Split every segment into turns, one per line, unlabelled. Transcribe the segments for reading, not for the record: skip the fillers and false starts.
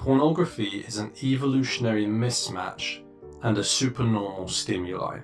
Pornography is an evolutionary mismatch and a supernormal stimuli,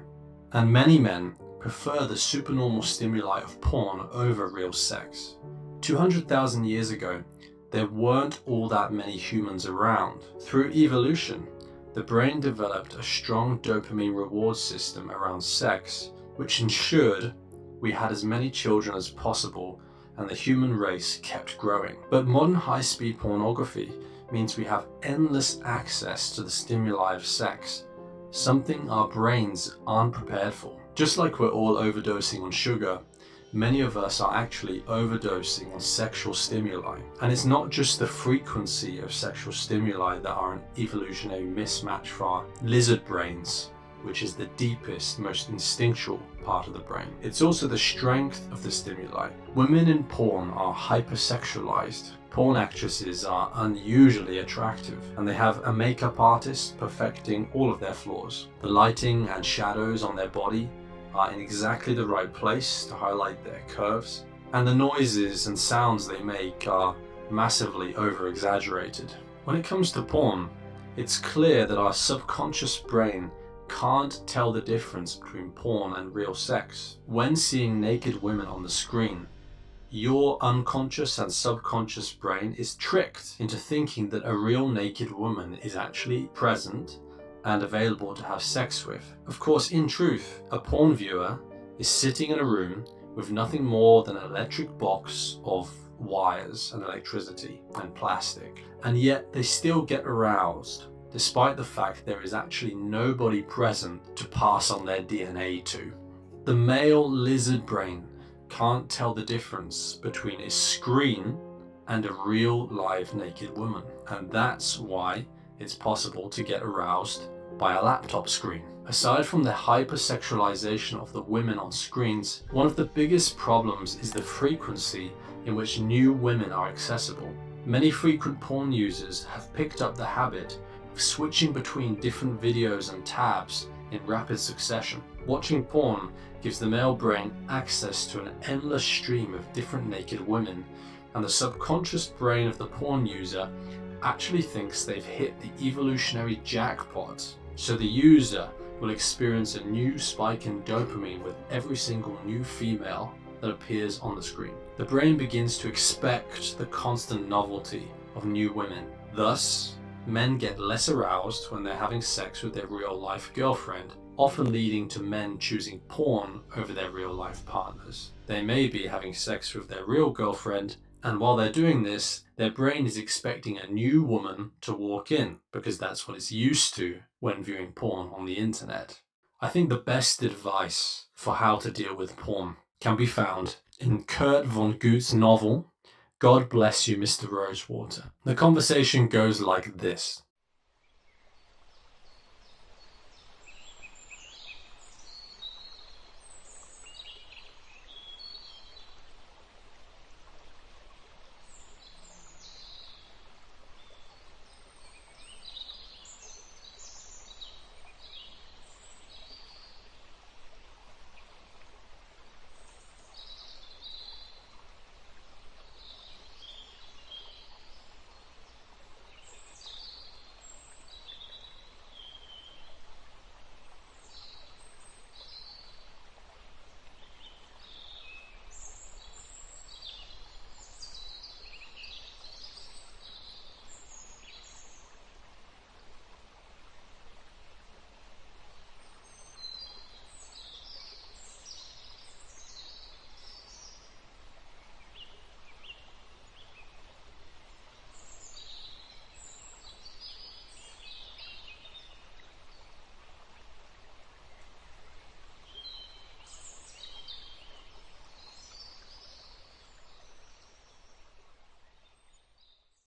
and many men prefer the supernormal stimuli of porn over real sex. 200,000 years ago, there weren't all that many humans around. Through evolution, the brain developed a strong dopamine reward system around sex, which ensured we had as many children as possible and the human race kept growing. But modern high-speed pornography means we have endless access to the stimuli of sex, something our brains aren't prepared for. Just like we're all overdosing on sugar, many of us are actually overdosing on sexual stimuli. And it's not just the frequency of sexual stimuli that are an evolutionary mismatch for our lizard brains, which is the deepest, most instinctual part of the brain. It's also the strength of the stimuli. Women in porn are hypersexualized. Porn actresses are unusually attractive, and they have a makeup artist perfecting all of their flaws. The lighting and shadows on their body are in exactly the right place to highlight their curves, and the noises and sounds they make are massively over-exaggerated. When it comes to porn, it's clear that our subconscious brain can't tell the difference between porn and real sex. When seeing naked women on the screen, your unconscious and subconscious brain is tricked into thinking that a real naked woman is actually present and available to have sex with. Of course, in truth, a porn viewer is sitting in a room with nothing more than an electric box of wires and electricity and plastic, and yet they still get aroused, despite the fact there is actually nobody present to pass on their DNA to. The male lizard brain can't tell the difference between a screen and a real live naked woman, and that's why it's possible to get aroused by a laptop screen. Aside from the hypersexualization of the women on screens, one of the biggest problems is the frequency in which new women are accessible. Many frequent porn users have picked up the habit of switching between different videos and tabs in rapid succession. Watching porn gives the male brain access to an endless stream of different naked women, and the subconscious brain of the porn user actually thinks they've hit the evolutionary jackpot. So the user will experience a new spike in dopamine with every single new female that appears on the screen. The brain begins to expect the constant novelty of new women. Thus, men get less aroused when they're having sex with their real-life girlfriend, often leading to men choosing porn over their real-life partners. They may be having sex with their real girlfriend, and while they're doing this, their brain is expecting a new woman to walk in, because that's what it's used to when viewing porn on the internet. I think the best advice for how to deal with porn can be found in Kurt Vonnegut's novel, God Bless You, Mr. Rosewater. The conversation goes like this.